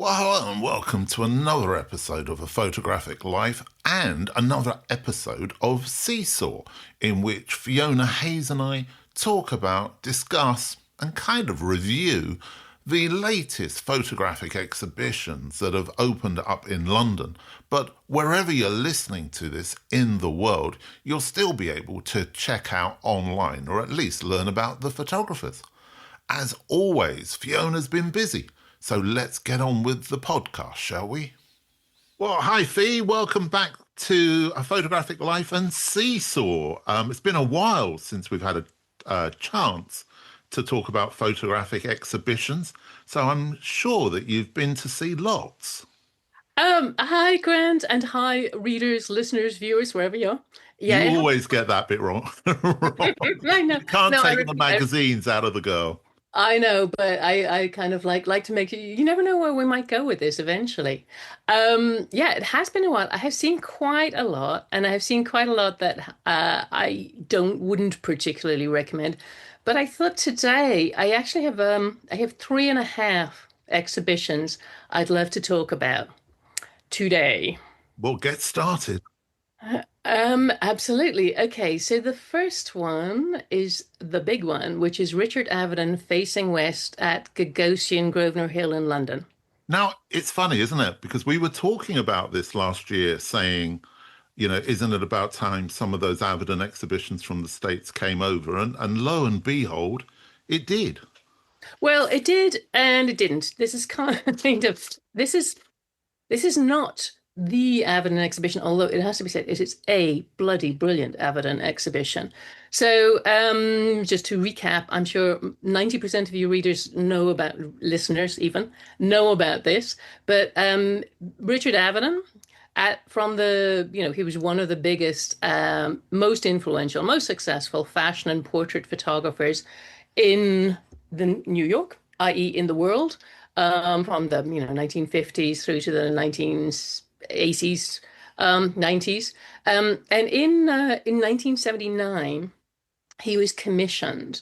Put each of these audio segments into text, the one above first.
Well, hello and welcome to another episode of A Photographic Life and another episode of Seesaw, in which Fiona Hayes and I talk about, discuss and kind of review the latest photographic exhibitions that have opened up in London. But wherever you're listening to this in the world, you'll still be able to check out online or at least learn about the photographers. As always, Fiona's been busy. So let's get on with the podcast, shall we? Well, hi, Fee. Welcome back to A Photographic Life and Seesaw. It's been a while since we've had a chance to talk about photographic exhibitions. So I'm sure that you've been to see lots. Hi, Grant, and hi, readers, listeners, viewers, wherever you are. Yeah, You always get that bit wrong. I know. You can't No, take the magazines out of the girl. I know, but I kind of like to make you never know where we might go with this eventually. Yeah, it has been a while. I have seen quite a lot, and I have seen quite a lot that I wouldn't particularly recommend. But I thought today I actually I have three and a half exhibitions I'd love to talk about today. Well, get started. Absolutely. Okay, so the first one is the big one, which is Richard Avedon facing west at Gagosian Grosvenor Hill in London. Now, it's funny, isn't it? Because we were talking about this last year, saying, isn't it about time some of those Avedon exhibitions from the States came over? And lo and behold, it did. Well, it did and it didn't. This is kind of this is not the Avedon exhibition, although it has to be said, it is a bloody brilliant Avedon exhibition. So, just to recap, I'm sure 90% of you readers know about, listeners even, know about this. But Richard Avedon, he was one of the biggest, most influential, most successful fashion and portrait photographers in the New York, i.e. in the world, from the 1950s through to the 1980s, 90s. And in 1979, he was commissioned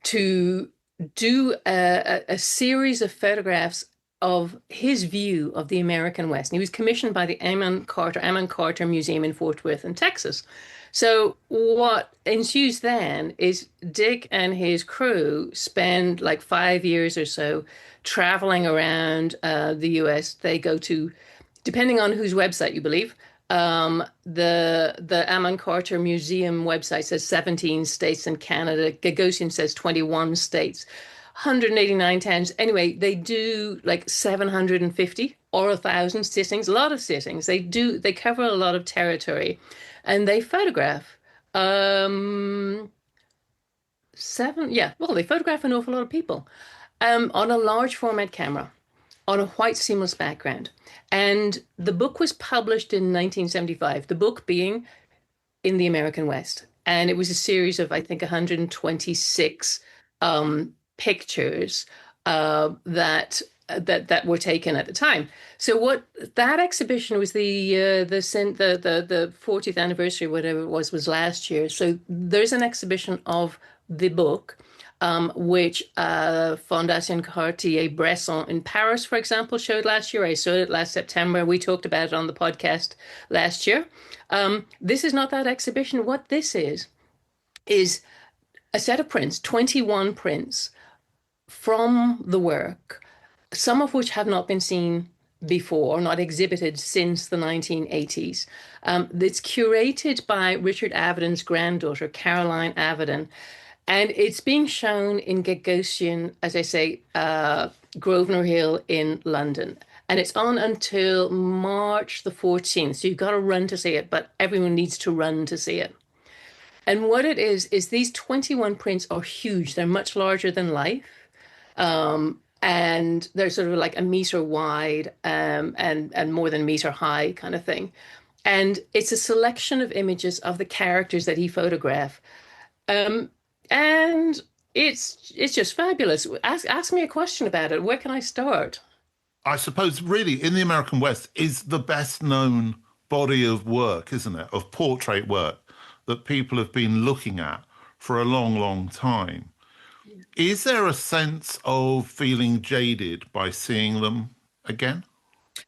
to do a series of photographs of his view of the American West. And he was commissioned by the Amon Carter Museum in Fort Worth in Texas. So what ensues then is Dick and his crew spend like 5 years or so traveling around the US. They go to, depending on whose website you believe, the Amon Carter Museum website says 17 states and Canada. Gagosian says 21 states. 189 towns. Anyway, they do like 750 or 1,000 sittings, a lot of sittings. They cover a lot of territory and they photograph they photograph an awful lot of people on a large format camera on a white seamless background. And the book was published in 1975, the book being In the American West. And it was a series of, I think, 126 pictures that were taken at the time. So what that exhibition was the 40th anniversary, whatever it was last year. So there's an exhibition of the book, which Fondation Cartier-Bresson in Paris, for example, showed last year. I saw it last September. We talked about it on the podcast last year. This is not that exhibition. What this is a set of prints, 21 prints from the work, some of which have not been seen before, not exhibited since the 1980s. It's curated by Richard Avedon's granddaughter, Caroline Avedon, and it's being shown in Gagosian, as I say, Grosvenor Hill in London. And it's on until March the 14th. So you've got to run to see it, but everyone needs to run to see it. And what it is these 21 prints are huge. They're much larger than life. And they're sort of like a meter wide and more than a meter high kind of thing. And it's a selection of images of the characters that he photographed. And it's just fabulous. Ask me a question about it. Where can I start? I suppose really in the American West is the best known body of work, isn't it? Of portrait work that people have been looking at for a long, long time. Is there a sense of feeling jaded by seeing them again?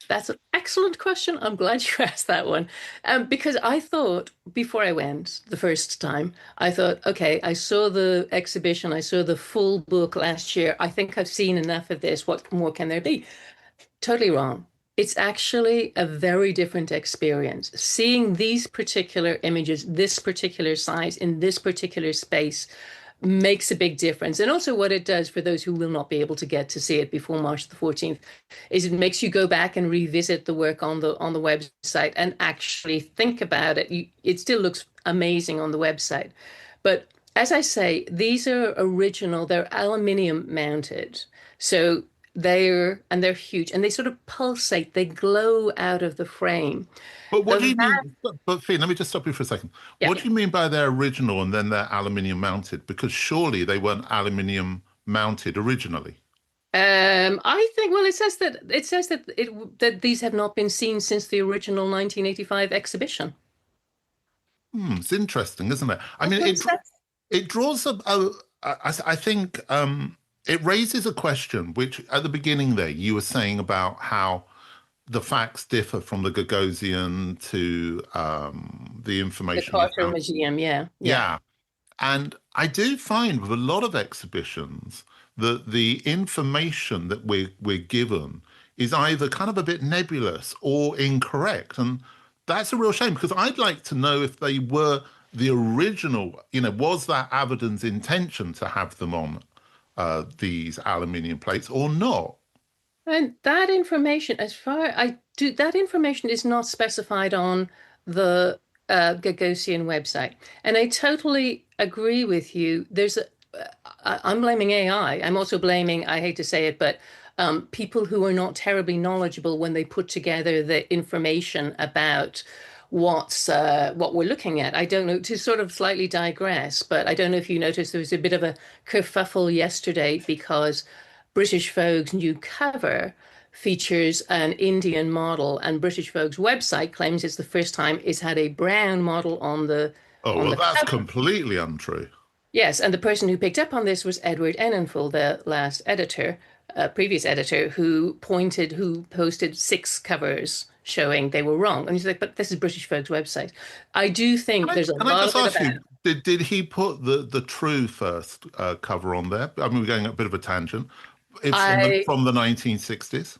That's an excellent question. I'm glad you asked that one. Because I thought before I went the first time, I thought, okay, I saw the exhibition, I saw the full book last year. I think I've seen enough of this. What more can there be? Totally wrong. It's actually a very different experience. Seeing these particular images, this particular size, in this particular space, makes a big difference. And also what it does for those who will not be able to get to see it before March the 14th is it makes you go back and revisit the work on the website and actually think about it. It still looks amazing on the website. But as I say, these are original, they're aluminium mounted. So they're huge and they sort of pulsate, they glow out of the frame. But what do The you mean? But Finn, let me just stop you for a second. Yeah. What do you mean by they're original and then they're aluminium mounted? Because surely they weren't aluminium mounted originally. I think, well, it says that these have not been seen since the original 1985 exhibition. It's interesting, isn't it? I That's mean, what it says. it draws I think it raises a question, which at the beginning there you were saying about how the facts differ from the Gagosian to the The information you Carter found. Museum, yeah, yeah. Yeah. And I do find with a lot of exhibitions that the information that we're given is either kind of a bit nebulous or incorrect. And that's a real shame because I'd like to know if they were the original, was that Avedon's intention to have them on these aluminium plates or not? And that information, as far I do, that information is not specified on the Gagosian website. And I totally agree with you. I'm blaming AI. I'm also blaming, I hate to say it, but people who are not terribly knowledgeable when they put together the information about what we're looking at. I don't know, to sort of slightly digress, but I don't know if you noticed there was a bit of a kerfuffle yesterday because British Vogue's new cover features an Indian model, and British Vogue's website claims it's the first time it's had a brown model on the Oh, on well, the that's cover. completely untrue. Yes, and the person who picked up on this was Edward Enninful, the last editor, previous editor, who posted 6 covers showing they were wrong. And he's like, but this is British Vogue's website. I do think there's a Can I lot just of it ask about. you, did he put the true first cover on there? I mean, we're going a bit of a tangent. It's from the I from the 1960s.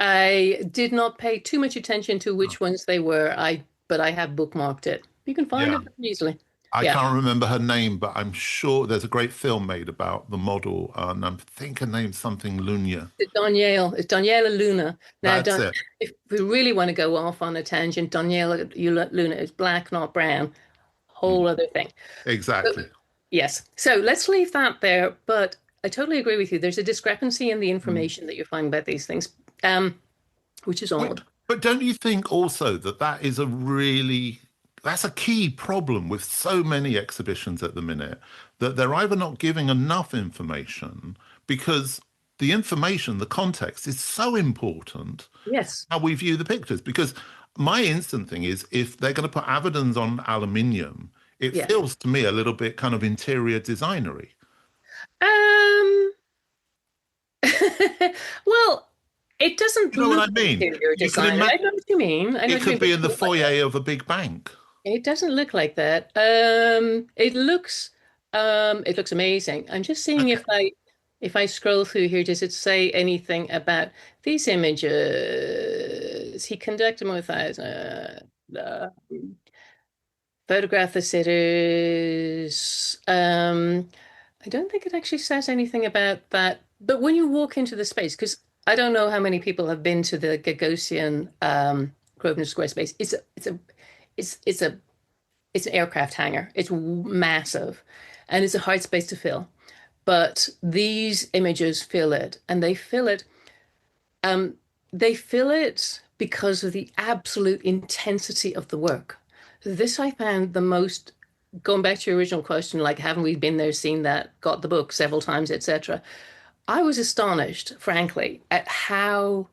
I did not pay too much attention to which ones they were. But I have bookmarked it. You can find Yeah. it very easily. I Yeah. can't remember her name, but I'm sure there's a great film made about the model, and I think her name's something Lunya. It's Daniela Luna. Now, That's it. if we really want to go off on a tangent, Daniela Luna is black, not brown. Mm, Whole other thing. So, exactly. yes. So let's leave that there. But I totally agree with you. There's a discrepancy in the Mm. information that you're finding about these things, which is Wait, odd. but don't you think also that that's a key problem with so many exhibitions at the minute, that they're either not giving enough information because the information, the context is so important Yes. how we view the pictures. Because my instant thing is if they're going to put Avedons on aluminium, it Yeah. feels to me a little bit kind of interior designery. Um, well, it doesn't You know what look I mean? interior You could designer. I imagine know what you mean. I know it what you could mean, but be it in the doesn't look like that. foyer of a big bank. It doesn't look like that. It looks amazing. I'm just seeing Okay. if I scroll through here, does it say anything about these images? He conducted more thighs. Photograph the sitters. I don't think it actually says anything about that. But when you walk into the space, because I don't know how many people have been to the Gagosian Grosvenor Square space. It's a it's an aircraft hangar. It's massive, and it's a hard space to fill. But these images fill it, and they fill it. Um, they fill it because of the absolute intensity of the work. This I found the most, going back to your original question, like, haven't we been there, seen that, got the book several times, etc. I was astonished, frankly, at how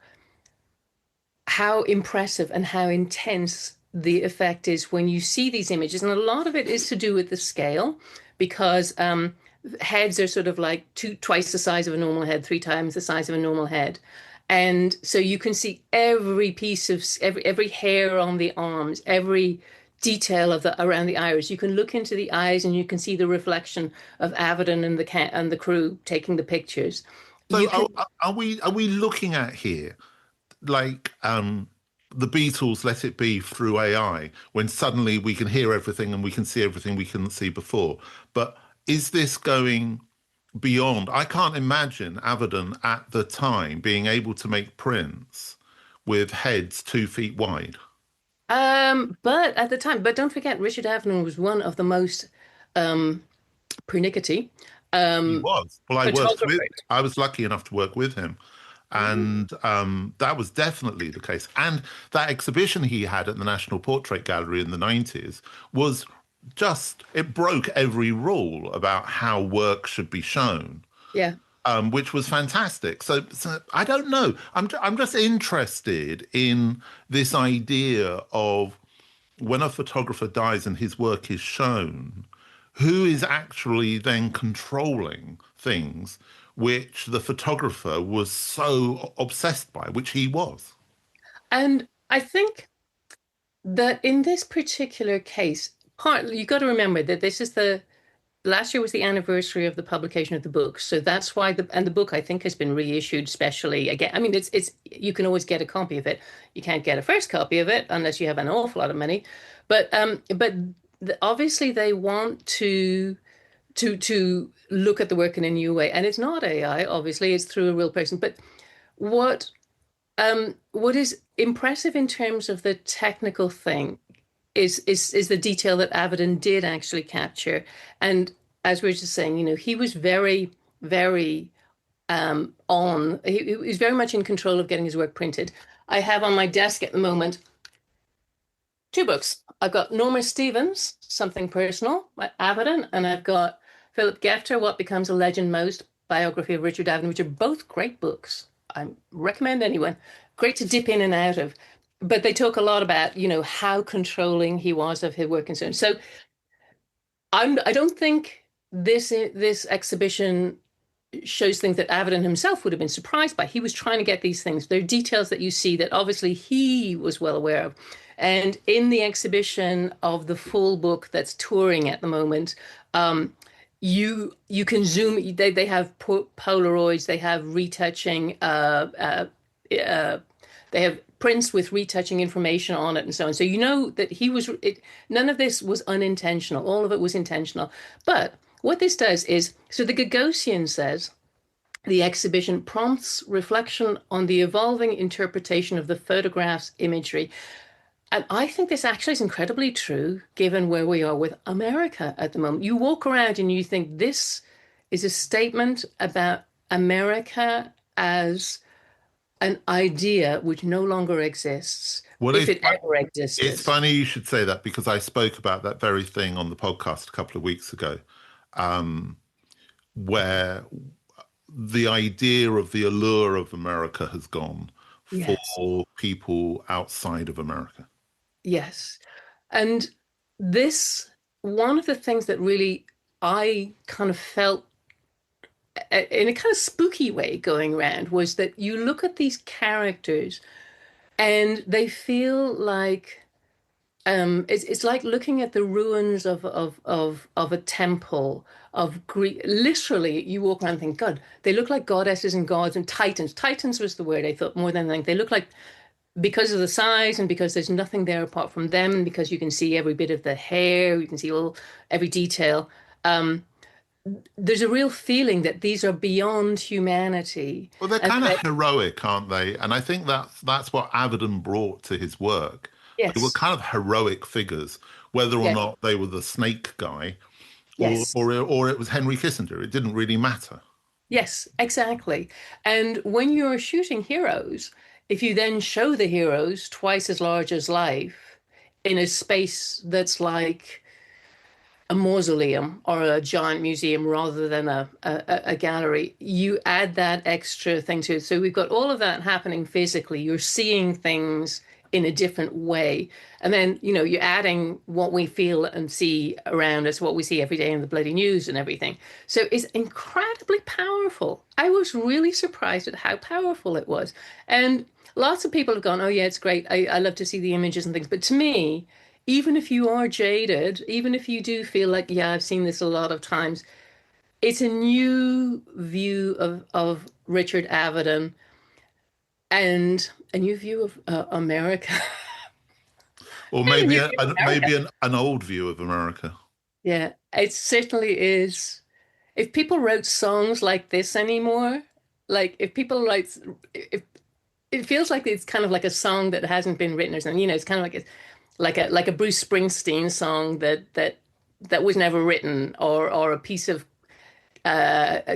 impressive and how intense the effect is when you see these images. And a lot of it is to do with the scale, because heads are sort of like twice the size of a normal head, 3 times the size of a normal head. And so you can see every piece of every hair on the arms, every detail of the around the iris. You can look into the eyes and you can see the reflection of Avedon and the crew taking the pictures. So You can, are we looking at here like the Beatles Let It Be through AI, when suddenly we can hear everything and we can see everything we couldn't see before? But is this going beyond? I can't imagine Avedon at the time being able to make prints with heads 2 feet wide. but at the time, but don't forget, Richard Avedon was one of the most um, pernickety He um, was. Well, photographers. I was lucky enough to work with him. And that was definitely the case. And that exhibition he had at the National Portrait Gallery in the 90s was just, it broke every rule about how work should be shown, Yeah. which was fantastic. So I don't know. I'm just interested in this idea of when a photographer dies and his work is shown, who is actually then controlling things which the photographer was so obsessed by, which he was. And I think that in this particular case, partly you got to remember that this is the last year was the anniversary of the publication of the book. So that's why the book I think has been reissued specially again. I mean, it's you can always get a copy of it. You can't get a first copy of it unless you have an awful lot of money. But obviously they want to look at the work in a new way. And it's not AI, obviously, it's through a real person. But what what is impressive in terms of the technical thing is the detail that Avedon did actually capture. And as we were just saying, he was very, very he was very much in control of getting his work printed. I have on my desk at the moment two books. I've got Norma Stevens, Something Personal by Avedon, and I've got Philip Gefter, What Becomes a Legend Most, biography of Richard Avedon, which are both great books. I recommend anyone. Great to dip in and out of. But they talk a lot about, how controlling he was of his work and so on. So I don't think this exhibition shows things that Avedon himself would have been surprised by. He was trying to get these things. There are details that you see that obviously he was well aware of. And in the exhibition of the full book that's touring at the moment, you can zoom. They have Polaroids. They have retouching. They have prints with retouching information on it and so on. So you know that he was. None of this was unintentional. All of it was intentional. But what this does is, so the Gagosian says, the exhibition prompts reflection on the evolving interpretation of the photograph's imagery. And I think this actually is incredibly true given where we are with America at the moment. You walk around and you think this is a statement about America as an idea which no longer exists, Well, if it ever existed. it's funny you should say that because I spoke about that very thing on the podcast a couple of weeks ago, where the idea of the allure of America has gone Yes. for people outside of America. Yes. And this, one of the things that really I kind of felt in a kind of spooky way going around was that you look at these characters and they feel like it's like looking at the ruins of a temple of Greek. Literally, you walk around and think, God, they look like goddesses and gods and titans. Titans was the word I thought more than anything. They look like, because of the size and because there's nothing there apart from them, because you can see every bit of the hair, you can see every detail. There's a real feeling that these are beyond humanity. Well, they're And kind of that, heroic, aren't they? And I think that's what Avedon brought to his work. They were yes, kind of heroic figures, whether or yes, not they were the snake guy yes. or it was Henry Kissinger. It didn't really matter. Yes, exactly. And when you're shooting heroes, if you then show the heroes twice as large as life in a space that's like a mausoleum or a giant museum rather than a gallery, you add that extra thing to it. So we've got all of that happening physically. You're seeing things in a different way. And then, you're adding what we feel and see around us, what we see every day in the bloody news and everything. So it's incredibly powerful. I was really surprised at how powerful it was. And lots of people have gone, oh, yeah, it's great. I love to see the images and things. But to me, even if you are jaded, even if you do feel like, yeah, I've seen this a lot of times, it's a new view of Richard Avedon and a new view of America. Or maybe an old view of America. Yeah, it certainly is. If people wrote songs like this anymore, like if people write, if it feels like it's kind of like a song that hasn't been written or something, it's kind of like a Bruce Springsteen song that was never written, or a piece of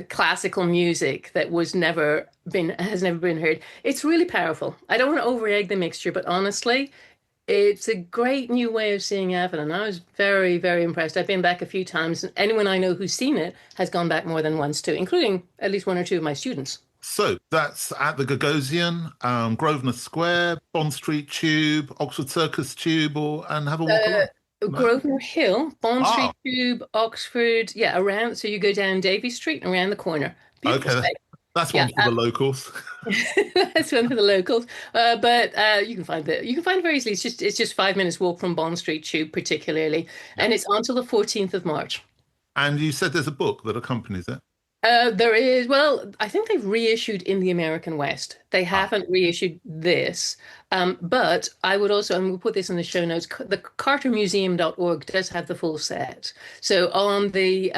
classical music that has never been heard. It's really powerful. I don't want to over-egg the mixture, but honestly, it's a great new way of seeing Avedon. I was very, very impressed. I've been back a few times, and anyone I know who's seen it has gone back more than once too, including at least one or two of my students. So that's at the Gagosian, Grosvenor Square, Bond Street Tube, Oxford Circus Tube, and have a walk along. No? Grosvenor Hill, Bond Street Tube, Oxford, yeah, around. So you go down Davy Street and around the corner. Beautiful Okay, space. that's one for the locals. That's one for the locals. But you can find it very easily. It's just 5 minutes walk from Bond Street Tube, particularly, and it's until the 14th of March. And you said there's a book that accompanies it. There is, well, I think they've reissued in the American West. They haven't reissued this. But I would also, and we'll put this in the show notes, the cartermuseum.org does have the full set. So on the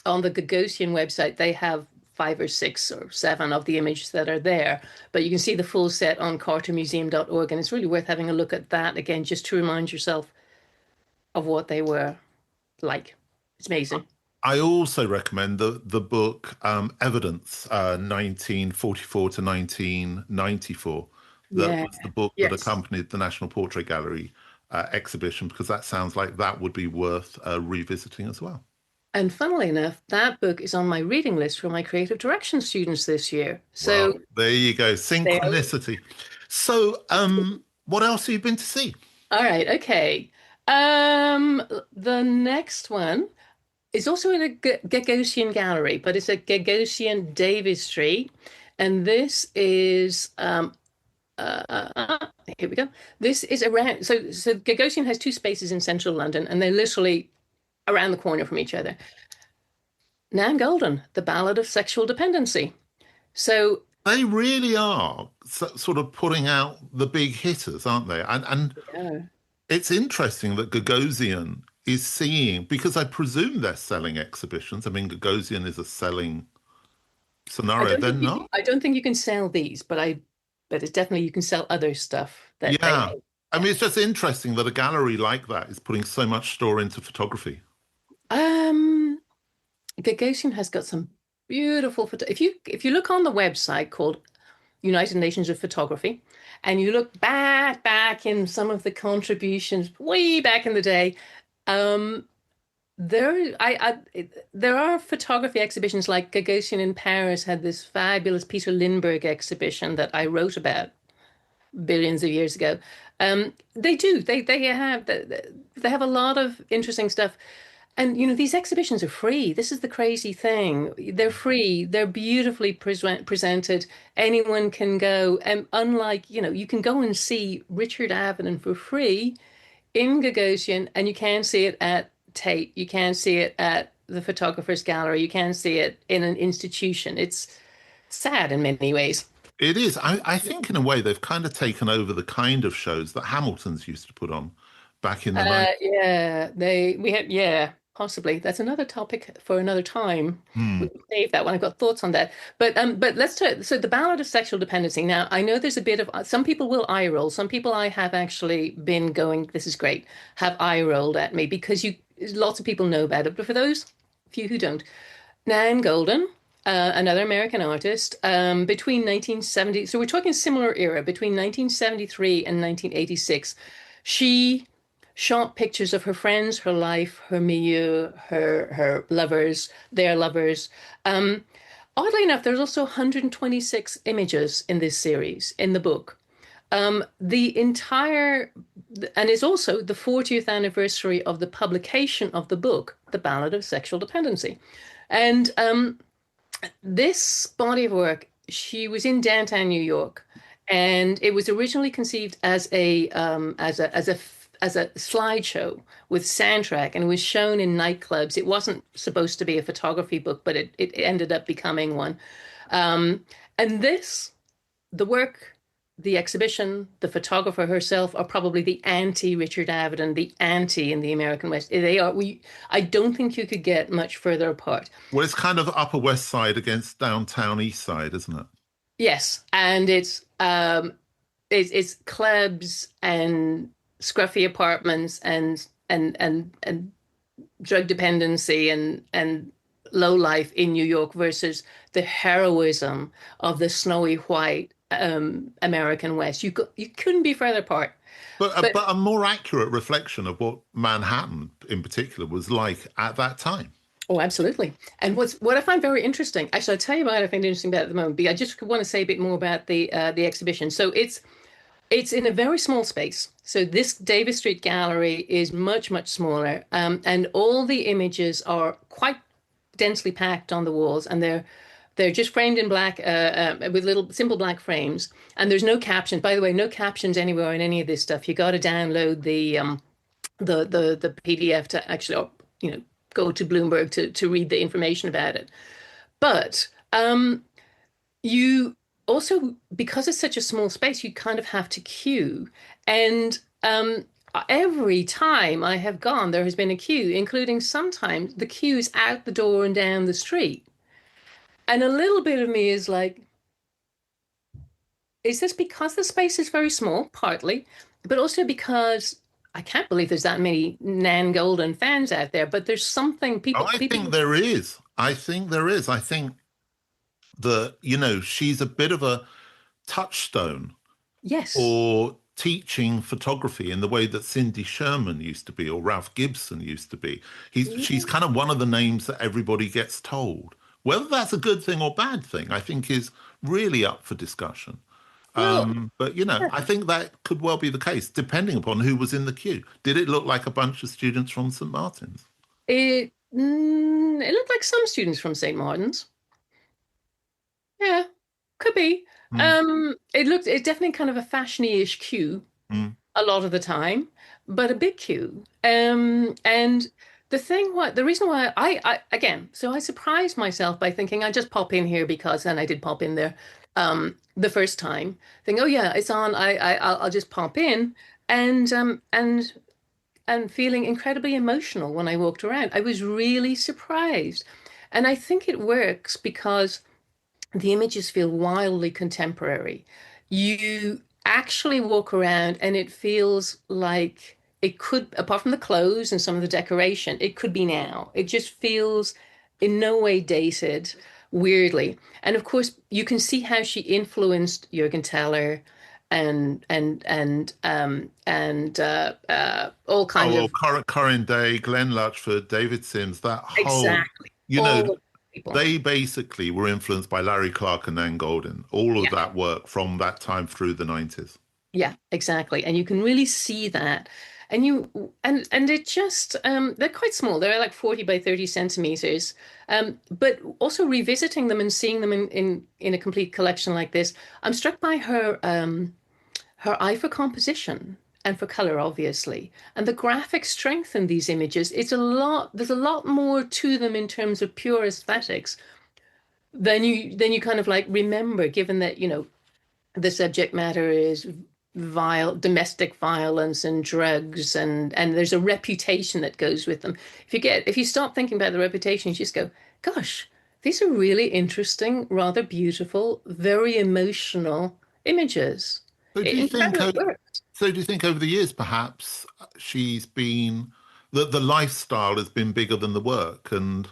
Gagosian website, they have 5 or 6 or 7 of the images that are there. But you can see the full set on cartermuseum.org, and it's really worth having a look at that again, just to remind yourself of what they were like. It's amazing. I also recommend the book Evidence, 1944 to 1994. That was the book that accompanied the National Portrait Gallery exhibition, because that sounds like that would be worth revisiting as well. And funnily enough, that book is on my reading list for my creative direction students this year. So well, there you go, synchronicity. So what else have you been to see? All right, okay. The next one is also in a Gagosian gallery, but it's a Gagosian Davis Street. And this is, here we go. This is around, so Gagosian has 2 spaces in central London, and they're literally around the corner from each other. Nan Goldin, The Ballad of Sexual Dependency. So they really are sort of putting out the big hitters, aren't they? And it's interesting that Gagosian is seeing, because I presume they're selling exhibitions. I mean, Gagosian is a selling scenario. They're not. I don't think you can sell these, but it's definitely you can sell other stuff. I mean, it's just interesting that a gallery like that is putting so much store into photography. Gagosian has got some beautiful photo. If you look on the website called United Nations of Photography, and you look back in some of the contributions way back in the day, there are photography exhibitions, like Gagosian in Paris had this fabulous Peter Lindbergh exhibition that I wrote about billions of years ago. They have a lot of interesting stuff. And, these exhibitions are free. This is the crazy thing. They're free. They're beautifully presented. Anyone can go. And unlike, you can go and see Richard Avedon for free in Gagosian, and you can see it at Tate. You can see it at the Photographer's Gallery. You can see it in an institution. It's sad in many ways. It is. I think in a way they've kind of taken over the kind of shows that Hamilton's used to put on back in the 90s. Possibly. That's another topic for another time. We can save that one. I've got thoughts on that. But let's talk. So the Ballad of Sexual Dependency. Now, I know there's a bit of, some people will eye roll. Some people I have actually been going, this is great, have eye rolled at me, because lots of people know about it. But for those few who don't, Nan Goldin, another American artist, between 1970, so we're talking similar era, between 1973 and 1986, she shot pictures of her friends, her life, her milieu, her lovers, their lovers. Oddly enough, there's also 126 images in this series, in the book. The entire, and it's also the 40th anniversary of the publication of the book, The Ballad of Sexual Dependency. And this body of work, she was in downtown New York, and it was originally conceived as a slideshow with soundtrack, and it was shown in nightclubs. It wasn't supposed to be a photography book, but it ended up becoming one. And the work, the exhibition, the photographer herself are probably the anti-Richard Avedon, the anti in the American West. They are. I don't think you could get much further apart. Well, it's kind of Upper West Side against downtown East Side, isn't it? Yes, and it's clubs and scruffy apartments and drug dependency and low life in New York versus the heroism of the snowy white American West. You couldn't be further apart. But a more accurate reflection of what Manhattan in particular was like at that time. Oh, absolutely. And what I find very interesting, actually, I'll tell you what I find interesting about it at the moment, but I just want to say a bit more about the exhibition. So it's in a very small space. So this Davis Street Gallery is much, much smaller, and all the images are quite densely packed on the walls, and they're just framed in black with little simple black frames, and there's no captions. By the way, no captions anywhere in any of this stuff. You got to download the PDF to actually, go to Bloomberg to read the information about it. But you also, because it's such a small space, you kind of have to queue. And every time I have gone, there has been a queue, including sometimes the queues out the door and down the street. And a little bit of me is like, is this because the space is very small? Partly, but also because I can't believe there's that many Nan Goldin fans out there, but there's something people. I think there is. I think there is. I think that, she's a bit of a touchstone. Yes. For teaching photography in the way that Cindy Sherman used to be, or Ralph Gibson used to be. She's kind of one of the names that everybody gets told. Whether that's a good thing or bad thing, I think is really up for discussion. Well, But, I think that could well be the case, depending upon who was in the queue. Did it look like a bunch of students from St. Martin's? it looked like some students from St. Martin's. Yeah, could be. It definitely kind of a fashiony-ish queue a lot of the time, but a big queue. And the reason why I again, so I surprised myself by thinking I just pop in here because, and I did pop in there the first time, think, oh yeah, it's on. I'll just pop in, and feeling incredibly emotional when I walked around. I was really surprised, and I think it works because the images feel wildly contemporary. You actually walk around and it feels like it could, apart from the clothes and some of the decoration, it could be now. It just feels in no way dated, weirdly. And of course, you can see how she influenced Jürgen Teller and all kinds of Corinne Day, Glenn Luchford, David Sims, that whole, exactly all people. they basically were influenced by Larry Clark and Nan Goldin, all of that work from that time through the 90s. Yeah, exactly. And you can really see that. And it just they're quite small. They're like 40 by 30 centimeters. But also revisiting them and seeing them in a complete collection like this, I'm struck by her eye for composition and for color, obviously, and the graphic strength in these images. There's a lot more to them in terms of pure aesthetics than you kind of like remember, given that, the subject matter is domestic violence and drugs, and there's a reputation that goes with them. If you stop thinking about the reputation, you just go, gosh, these are really interesting, rather beautiful, very emotional images. So do you think Works. so do you think over the years perhaps she's been the lifestyle has been bigger than the work? And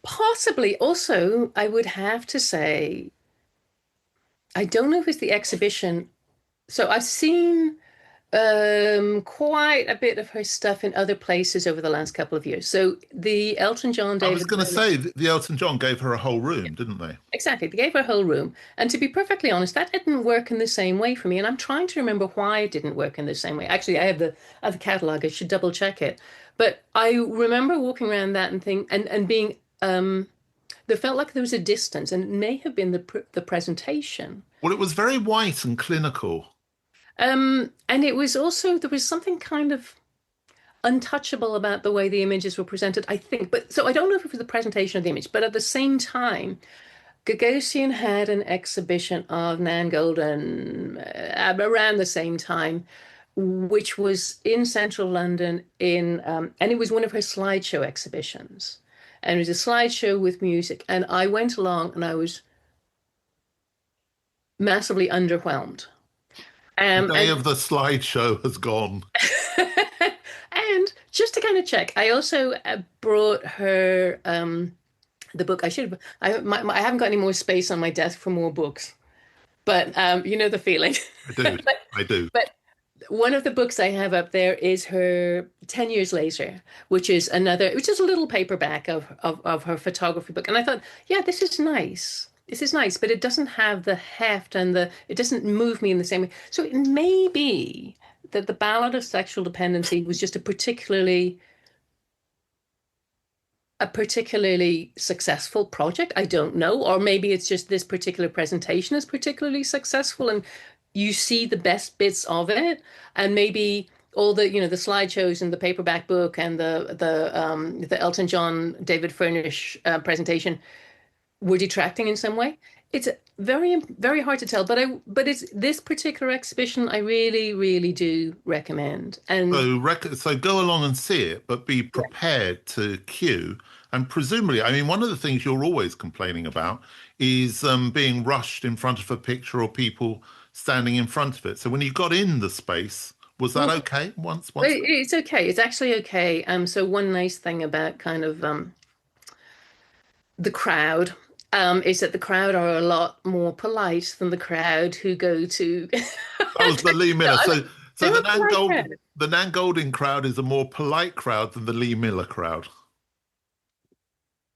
Possibly. Also, I would have to say, I don't know if it's the exhibition. So I've seen Quite a bit of her stuff in other places over the last couple of years. So the Elton John, I was David going to Byrne, say the Elton John gave her a whole room, didn't they? exactly. They gave her a whole room. And to be perfectly honest, that didn't work in the same way for me. And I'm trying to remember why it didn't work in the same way. Actually, I have the catalog. I should double check it. But I remember walking around that and being there felt like there was a distance, and it may have been the presentation. Well, it was very white and clinical. And it was also there was something kind of untouchable about the way the images were presented, I think. But so I don't know if it was the presentation of the image, but at the same time, Gagosian had an exhibition of Nan Goldin around the same time, which was in central London and it was one of her slideshow exhibitions. And it was a slideshow with music. And I went along and I was massively underwhelmed. The day And of the slideshow has gone. and just to kind of check, I also brought her the book. I haven't got any more space on my desk for more books, but you know the feeling. I do. But I do. but one of the books I have up there is her 10 Years Later, which is a little paperback of her photography book. And I thought, yeah, this is nice. This is nice, but it doesn't have the heft and it doesn't move me in the same way. So it may be that the Ballad of Sexual Dependency was just a particularly successful project. I don't know. Or maybe it's just this particular presentation is particularly successful and you see the best bits of it. And maybe all the, the slideshows and the paperback book and the Elton John, David Furnish presentation were detracting in some way. It's very, very hard to tell, but it's this particular exhibition I really, really do recommend. And So go along and see it, but be yeah, prepared to queue. And presumably, I mean, one of the things you're always complaining about is being rushed in front of a picture or people standing in front of it. So when you got in the space, was that well, okay? Once. it's okay. It's actually okay. So one nice thing about kind of the crowd is that the crowd are a lot more polite than the crowd who go to. That was the Lee No, Miller. So they're a polite crowd. The Nan Goldin crowd is a more polite crowd than the Lee Miller crowd.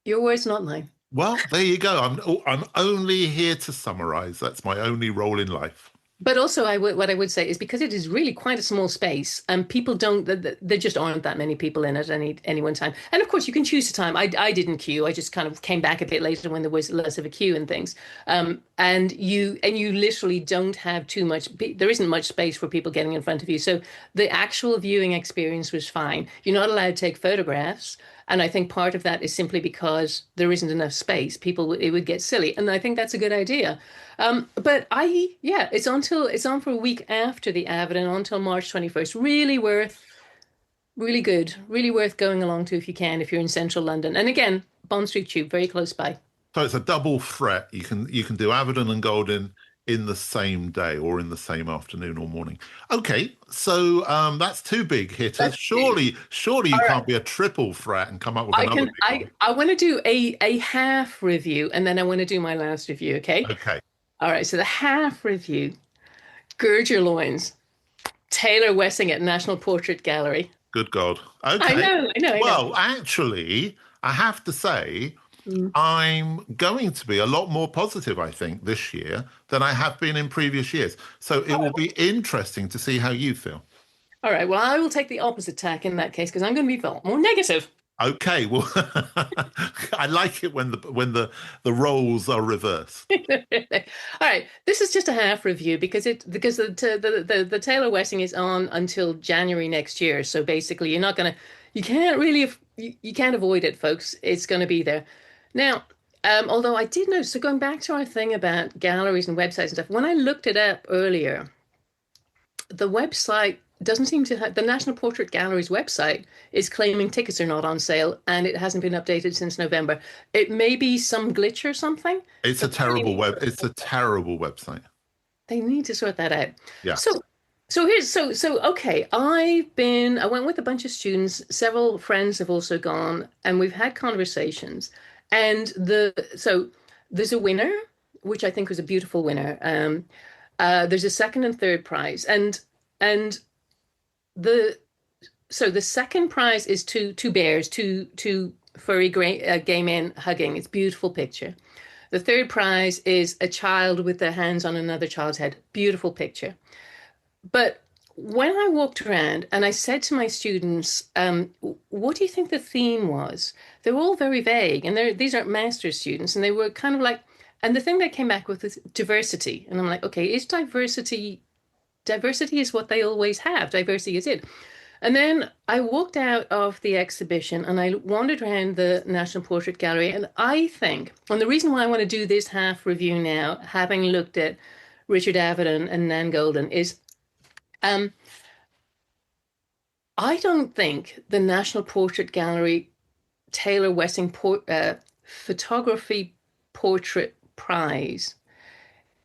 Your words, not mine. Well, there you go. I'm only here to summarize. That's my only role in life. But also, what I would say is because it is really quite a small space, and people don't, there just aren't that many people in it any one time. And of course, you can choose a time. I didn't queue. I just kind of came back a bit later when there was less of a queue and things. And you literally don't have too much. There isn't much space for people getting in front of you. So the actual viewing experience was fine. You're not allowed to take photographs. And I think part of that is simply because there isn't enough space. It would get silly. And I think that's a good idea. But yeah, it's on for a week after the Avedon until March 21st. Really good, really worth going along to if you can, if you're in central London. And again, Bond Street Tube, very close by. So it's a double threat. You can do Avedon and Goldin in the same day or in the same afternoon or morning. Okay, so that's two big hitters. Surely you All can't right. be a triple threat and come up with I another can big one. I want to do a half review and then I want to do my last review, okay? Okay, All right, so the half review, gird your loins. Taylor Wessing at National Portrait Gallery. good God. I Okay. know, I know, I know. Well, actually, I have to say, Mm. I'm going to be a lot more positive, I think, this year than I have been in previous years. So it will be interesting to see how you feel. All right, well, I will take the opposite tack in that case because I'm going to be felt more negative. Okay, well, I like it when the roles are reversed. All right, this is just a half review because the Taylor Wessing is on until January next year. So basically, you can't really you can't avoid it, folks. It's going to be there. Now, although I did know, so going back to our thing about galleries and websites and stuff, when I looked it up earlier, the website doesn't seem to have the National Portrait Gallery's website is claiming tickets are not on sale and it hasn't been updated since November. It may be some glitch or something. It's a But it's a terrible website. they need to sort that out. Yeah. So okay, I went with a bunch of students, several friends have also gone, and we've had conversations. And there's a winner, which I think was a beautiful winner. There's a second and third prize, and the so the second prize is two bears, two furry gay men hugging. It's a beautiful picture. The third prize is a child with their hands on another child's head. Beautiful picture. But when I walked around and I said to my students, what do you think the theme was? They were all very vague, and these are master's students, and they were kind of like, and the thing they came back with is diversity. And I'm like, okay, is diversity is what they always have. Diversity is it. And then I walked out of the exhibition and I wandered around the National Portrait Gallery. And I think, and the reason why I want to do this half review now, having looked at Richard Avedon and Nan Goldin, is um, I don't think the National Portrait Gallery Taylor Wessing Photography Portrait Prize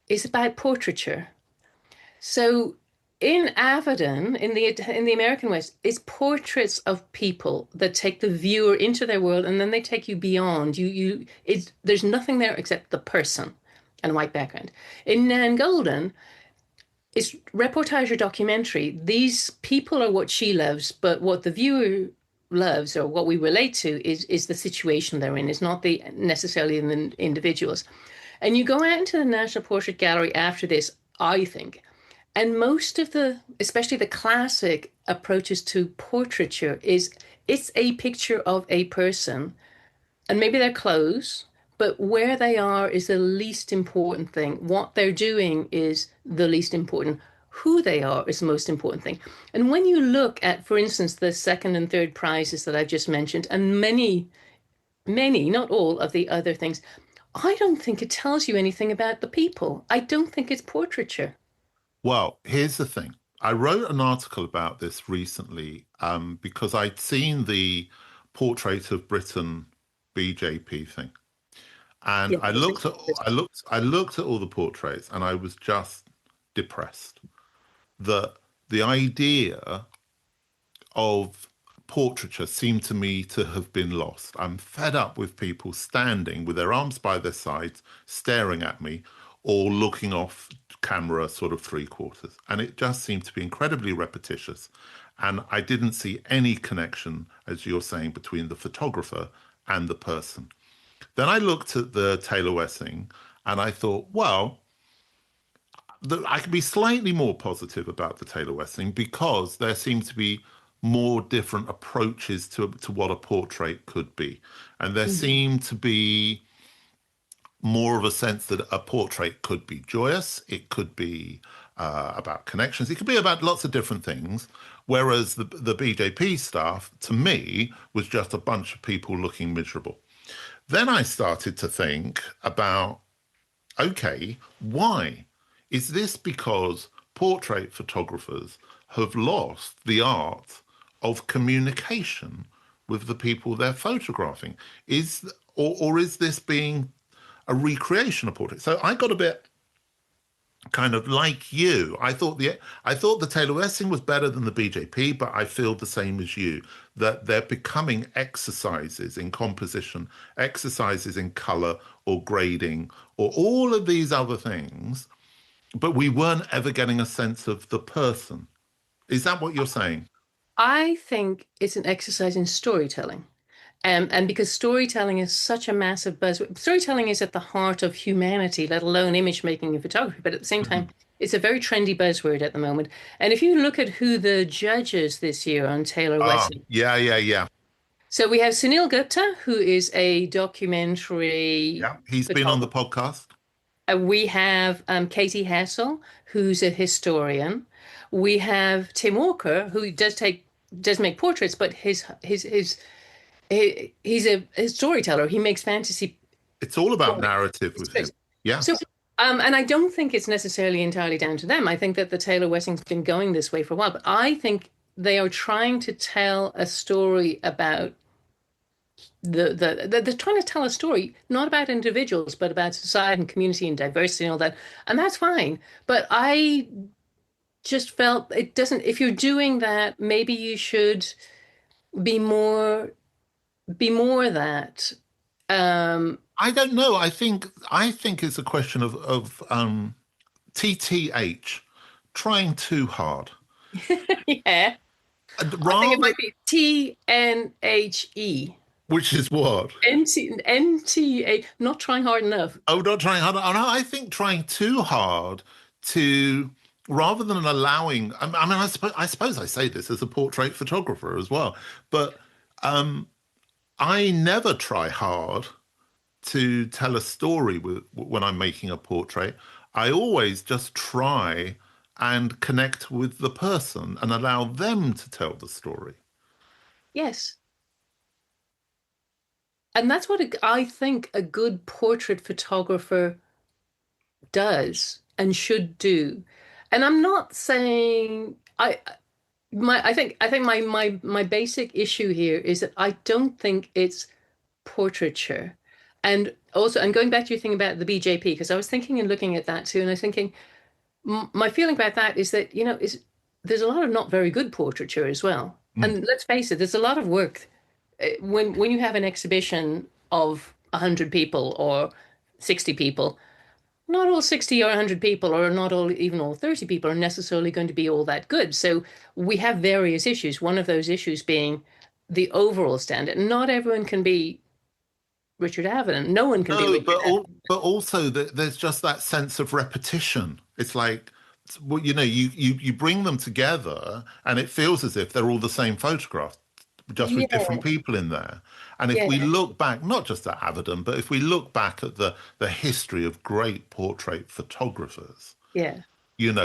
is about portraiture. So in Avedon, in the American West, it's portraits of people that take the viewer into their world, and then they take you beyond. There's nothing there except the person and a white background. In Nan Goldin, it's reportage or documentary. These people are what she loves, but what the viewer loves or what we relate to is the situation they're in. It's not the necessarily in the individuals. And you go out into the National Portrait Gallery after this, I think, and most of especially the classic approaches to portraiture it's a picture of a person, and maybe their clothes, but where they are is the least important thing. What they're doing is the least important. Who they are is the most important thing. And when you look at, for instance, the second and third prizes that I've just mentioned, and many, not all of the other things, I don't think it tells you anything about the people. I don't think it's portraiture. Well, here's the thing. I wrote an article about this recently because I'd seen the Portrait of Britain BJP thing. And Yeah. I looked at all the portraits and I was just depressed that the idea of portraiture seemed to me to have been lost. I'm fed up with people standing with their arms by their sides, staring at me, or looking off camera sort of three quarters. And it just seemed to be incredibly repetitious. And I didn't see any connection, as you're saying, between the photographer and the person. Then I looked at the Taylor Wessing and I thought, well, I can be slightly more positive about the Taylor Wessing because there seem to be more different approaches to what a portrait could be. And there seemed to be more of a sense that a portrait could be joyous, it could be about connections, it could be about lots of different things. Whereas the BJP stuff, to me, was just a bunch of people looking miserable. Then I started to think about, okay, why? Is this because portrait photographers have lost the art of communication with the people they're photographing? Or is this being a recreation of portrait? So I got a bit kind of like you. I thought the Taylor Wessing was better than the BJP, but I feel the same as you, that they're becoming exercises in composition, exercises in color or grading or all of these other things, but we weren't ever getting a sense of the person. Is that what you're saying? I think it's an exercise in storytelling. And because storytelling is such a massive buzzword, storytelling is at the heart of humanity, let alone image making and photography. But at the same time, it's a very trendy buzzword at the moment. And if you look at who the judges this year on Taylor Wessing, Yeah. so we have Sunil Gupta, who is a documentary Yeah, he's been on the photographer. podcast. We have Katie Hessel, who's a historian. We have Tim Walker, who does make portraits, but he's a storyteller. He makes fantasy. It's all about narrative with him. Yeah. So, and I don't think it's necessarily entirely down to them. I think that the Taylor Wessing's been going this way for a while, but I think they are trying to tell a story about they're trying to tell a story not about individuals, but about society and community and diversity and all that, and that's fine. But I just felt it doesn't. If you're doing that, maybe you should be more that. I don't know. I think it's a question of TTH trying too hard. Yeah. I think it Rather, might be TNHE. which is what? NTA, not trying hard enough. Oh, not trying hard. Oh, no, I think trying too hard to, rather than allowing. I mean, I suppose I say this as a portrait photographer as well, but I never try hard to tell a story when I'm making a portrait. I always just try and connect with the person and allow them to tell the story. Yes. And that's what I think a good portrait photographer does and should do. And I'm not saying I think my basic issue here is that I don't think it's portraiture. And also, and going back to your thing about the BJP, because I was thinking and looking at that too, and I was thinking my feeling about that is that, is there's a lot of not very good portraiture as well. Mm. And let's face it, there's a lot of work when you have an exhibition of 100 people or 60 people, not all 60 or 100 people, or not all, even all 30 people, are necessarily going to be all that good. So we have various issues. One of those issues being the overall standard. Not everyone can be Richard Avedon. No one can be No, Richard Avedon. but also there's just that sense of repetition. It's like, well, you bring them together, and it feels as if they're all the same photograph, just with Yeah, different people in there. And if we yeah, look back, not just at Avedon, but if we look back at the history of great portrait photographers, yeah,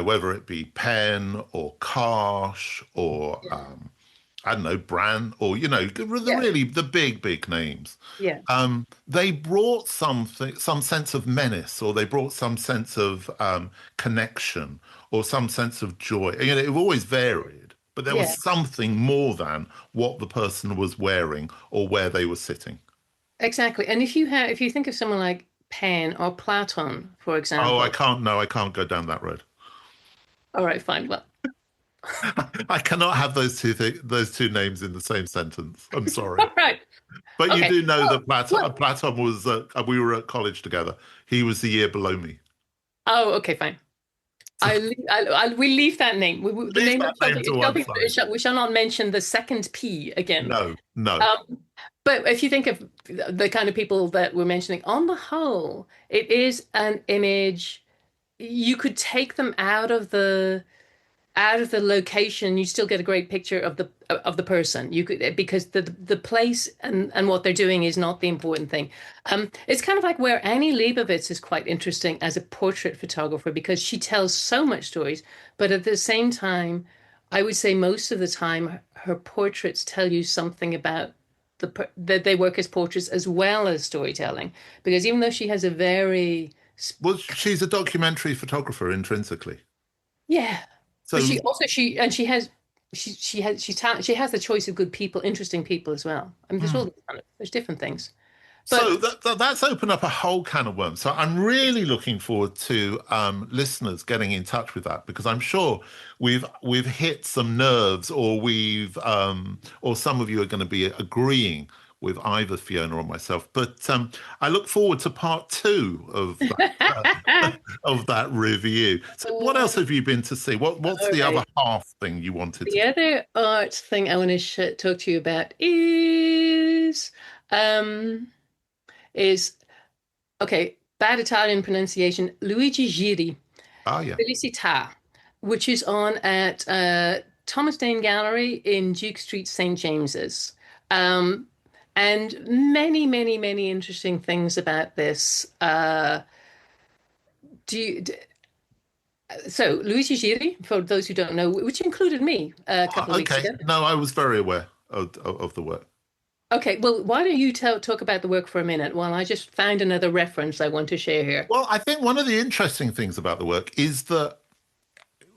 whether it be Penn or Karsh or yeah, I don't know, Brand, or yeah, the big names. yeah, They brought some sense of menace, or they brought some sense of connection, or some sense of joy. It always varied, but there yeah. was something more than what the person was wearing or where they were sitting. Exactly. And if you think of someone like Pan or Platon, for Oh, I example, can't. No, I can't go down that road. all right, fine. Well, I cannot have those two names in the same sentence. I'm sorry. all right. But you Okay. do know that Well, Platon was, we were at college together. He was the year below me. oh, okay, fine. We leave that name. The Leave name that name to one side. we shall not mention the second P again. No, no. Um, but if you think of the kind of people that we're mentioning, on the whole, it is an image. You could take them out of the location, you still get a great picture of the person. You could, because the place and what they're doing is not the important thing. It's kind of like where Annie Leibovitz is quite interesting as a portrait photographer, because she tells so much stories, but at the same time, I would say most of the time her portraits tell you something about that they work as portraits as well as storytelling. Because even though she has a very Well, she's a documentary photographer intrinsically. yeah. But So, she has the choice of good people, interesting people as well. I mean, hmm. there's different things. So But that's opened up a whole can of worms. So I'm really looking forward to listeners getting in touch with that, because I'm sure we've hit some nerves, or or some of you are going to be agreeing with either Fiona or myself. But I look forward to part two of that review. So what else have you been to see? What's all the other right. half thing you wanted to The talk? other art thing I want to talk to you about um is okay, bad Italian pronunciation, Luigi Ghirri, Ah, yeah. Felicità, which is on at Thomas Dane Gallery in Duke Street, St. James's. Um, and many, many, many interesting things about this. Do you, d so Luigi Ghirri, for those who don't know, which included me a couple of weeks Okay. ago. No, I was very aware of the work. Okay, well, why don't you talk about the work for a minute while I just find another reference I want to share here. Well, I think one of the interesting things about the work is that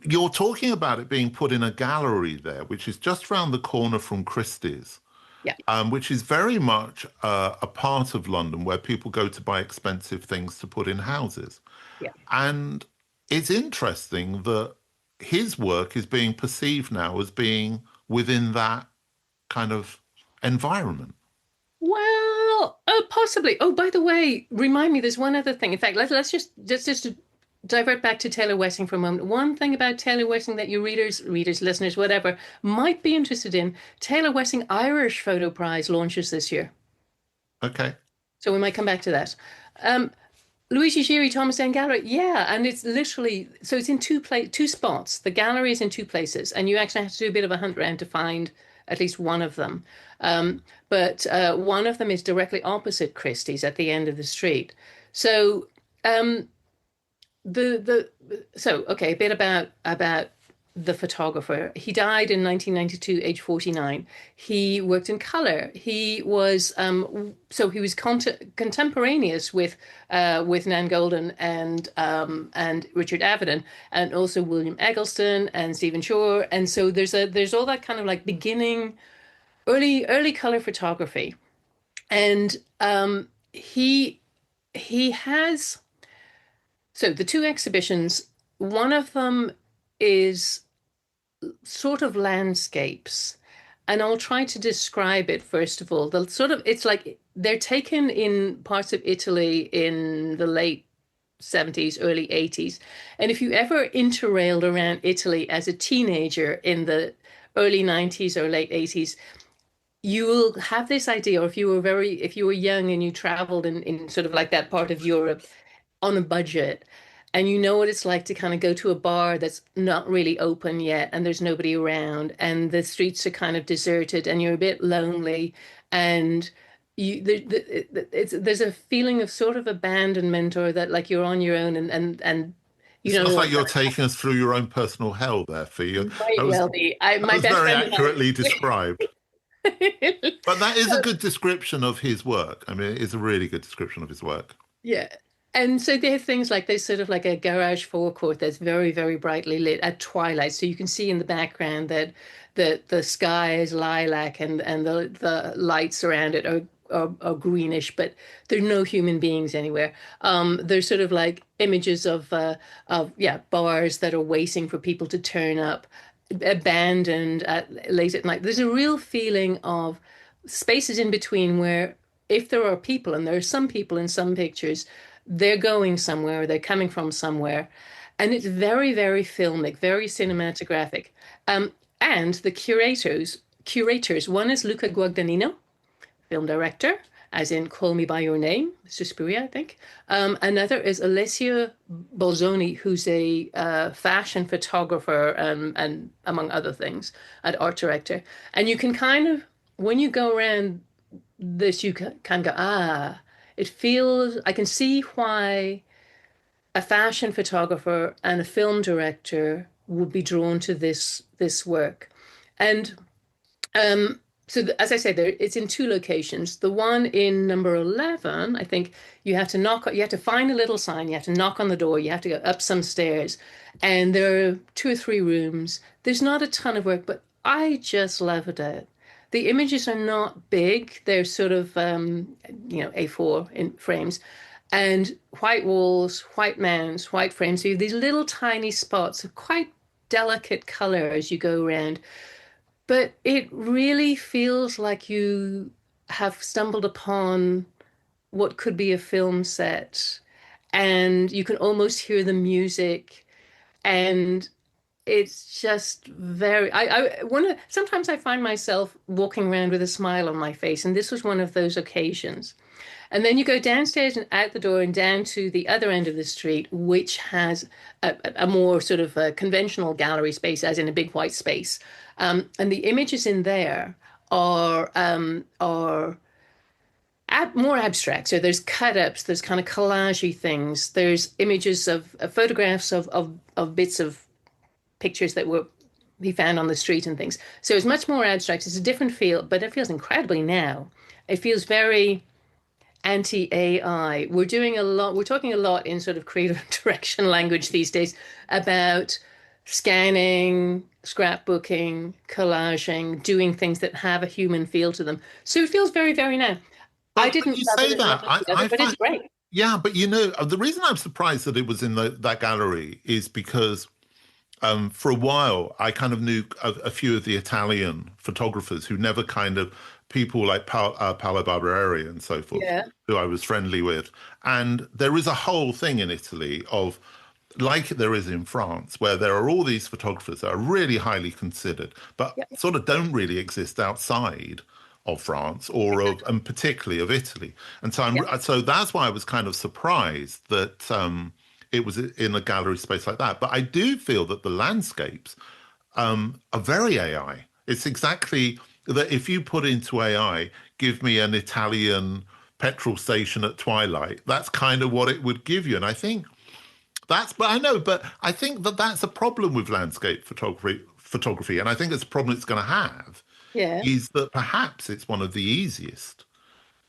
you're talking about it being put in a gallery there, which is just around the corner from Christie's, Yeah, which is very much a part of London where people go to buy expensive things to put in houses. yeah. And it's interesting that his work is being perceived now as being within that kind of environment. Well, possibly. Oh, by the way, remind me, there's one other thing. In fact, let's just divert back to Taylor Wessing for a moment. One thing about Taylor Wessing that your readers, listeners, whatever, might be interested in, Taylor Wessing Irish Photo Prize launches this year. Okay. So we might come back to that. Luigi, Ghirri, Thomas N. Gallery. Yeah, and it's literally, so it's in two spots. The gallery is in two places, and you actually have to do a bit of a hunt around to find at least one of them. But one of them is directly opposite Christie's at the end of the street. So okay, a bit about the photographer. He died in 1992, age 49. He worked in color. He was he was contemporaneous with Nan Goldin and Richard Avedon, and also William Eggleston and Stephen Shore. And so there's all that kind of like beginning early color photography. And he has, so the two exhibitions, one of them is sort of landscapes, and I'll try to describe it first of all. It's like they're taken in parts of Italy in the late 70s, early 80s. And if you ever interrailed around Italy as a teenager in the early 90s or late 80s, you will have this idea, or if you were young and you traveled in sort of like that part of Europe on a budget, and you know what it's like to kind of go to a bar that's not really open yet and there's nobody around and the streets are kind of deserted and you're a bit lonely, and there's a feeling of sort of abandonment, or that like you're on your own, and you Sounds know like you're taking us through your own personal hell there, Fia. might well be. My best very friend accurately described. But that is a good description of his work. I mean, it is a really good description of his work. Yeah. And so they have things like, there's sort of like a garage forecourt that's very, very brightly lit at twilight. So you can see in the background that the sky is lilac, and the lights around it are greenish, but there are no human beings anywhere. There's sort of like images of bars that are waiting for people to turn up, abandoned late at night. There's a real feeling of spaces in between where, if there are people, and there are some people in some pictures, they're going somewhere, they're coming from somewhere. And it's very, very filmic, very cinematographic. And the curators, one is Luca Guadagnino, film director, as in Call Me By Your Name, Mr. Spuria, I think. Another is Alessio Bolzoni, who's a fashion photographer and among other things, an art director. And you can kind of, when you go around this, you can go, it feels, I can see why a fashion photographer and a film director would be drawn to this work. And as I said, it's in two locations. The one in number 11, I think you have to find a little sign, you have to knock on the door, you have to go up some stairs, and there are 2 or 3 rooms. There's not a ton of work, but I just love it. The images are not big. They're sort of, A4 in frames, and white walls, white mounts, white frames. So you have these little tiny spots of quite delicate color as you go around. But it really feels like you have stumbled upon what could be a film set, and you can almost hear the music, and it's just very, sometimes I find myself walking around with a smile on my face, and this was one of those occasions. And then you go downstairs and out the door and down to the other end of the street, which has a more sort of a conventional gallery space, as in a big white space. And the images in there are more abstract. So there's cut-ups, there's kind of collage-y things. There's images of photographs of bits of pictures that he found on the street and things. So it's much more abstract. It's a different feel, but it feels incredibly now. It feels very anti-AI. We're talking a lot in sort of creative direction language these days about scanning, scrapbooking, collaging, doing things that have a human feel to them. So it feels very, very now. I didn't say that, but it's great. Yeah, but the reason I'm surprised that it was in that gallery is because for a while, I kind of knew a few of the Italian photographers who never people like Paolo Barbieri and so forth, who I was friendly with. And there is a whole thing in Italy of like there is in France, where there are all these photographers that are really highly considered, but Yeah, sort of don't really exist outside of France or of, exactly. and particularly of Italy. And so Yeah, so that's why I was kind of surprised that it was in a gallery space like that. But I do feel that the landscapes are very AI. It's exactly that if you put into AI, give me an Italian petrol station at twilight, that's kind of what it would give you. And I think but I know, but I think that that's a problem with landscape photography, and I think it's a problem it's going to have, yeah. is that perhaps it's one of the easiest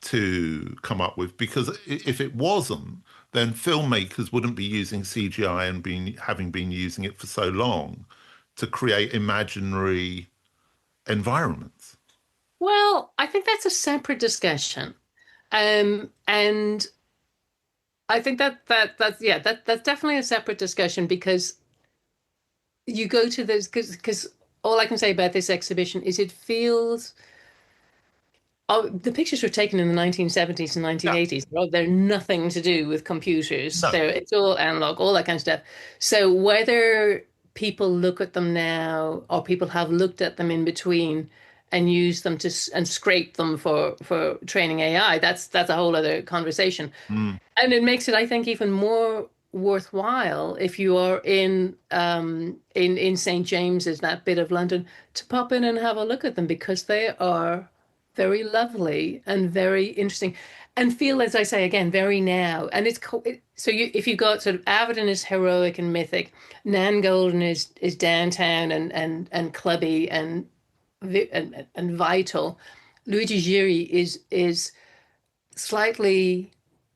to come up with, because if it wasn't, then filmmakers wouldn't be using CGI and having been using it for so long to create imaginary environments. Well, I think that's a separate discussion. And I think that's yeah, that's definitely a separate discussion because you go to this because all I can say about this exhibition is it feels oh, the pictures were taken in the 1970s and Yeah, 1980s. They're nothing to do with computers. no. It's all analog, all that kind of stuff. So whether people look at them now or people have looked at them in between and use them and scrape them for training AI, that's a whole other conversation. Mm. And it makes it, I think, even more worthwhile if you are in St. James's, that bit of London, to pop in and have a look at them because they are very lovely and very interesting and feel, as I say again, very now. And so if you got sort of Avedon is heroic and mythic, Nan Goldin is downtown and clubby and vital. Luigi Ghirri is slightly,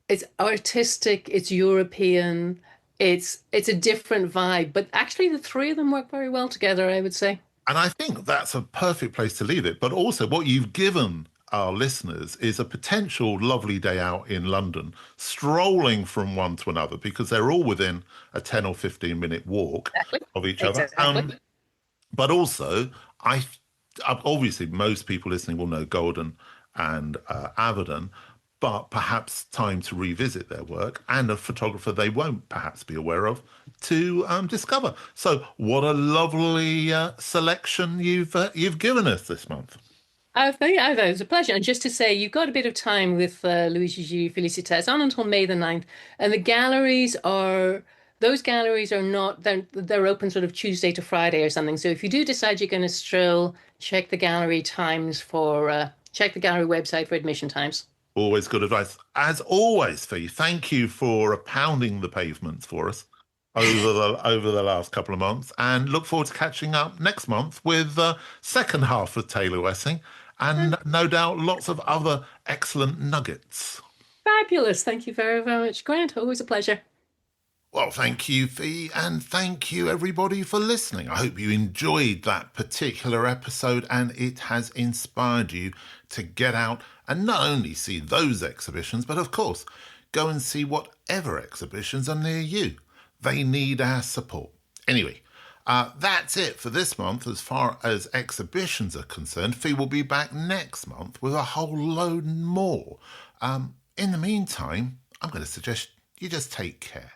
it's artistic, it's European, it's a different vibe, but actually the three of them work very well together, I would say. And I think that's a perfect place to leave it. But also, what you've given our listeners is a potential lovely day out in London, strolling from one to another, because they're all within a 10 or 15-minute walk Exactly. of each other. Exactly. But also, obviously most people listening will know Goldin and Avedon, but perhaps time to revisit their work, and a photographer they won't perhaps be aware of to discover. So, what a lovely selection you've given us this month. I thought it was a pleasure. And just to say, you've got a bit of time with Luigi G. Felicitas on until May the 9th. And those galleries are not, they're open sort of Tuesday to Friday or something. So if you do decide you're going to stroll, check the gallery times check the gallery website for admission times. Always good advice. As always, Fee, thank you for pounding the pavements for us over the last couple of months, and look forward to catching up next month with the second half of Taylor Wessing, and no doubt lots of other excellent nuggets. Fabulous. Thank you very, very much, Grant. Always a pleasure. Well, thank you, Fee, and thank you, everybody, for listening. I hope you enjoyed that particular episode and it has inspired you to get out and not only see those exhibitions, but of course, go and see whatever exhibitions are near you. They need our support. Anyway, that's it for this month as far as exhibitions are concerned. Fee will be back next month with a whole load more. In the meantime, I'm going to suggest you just take care.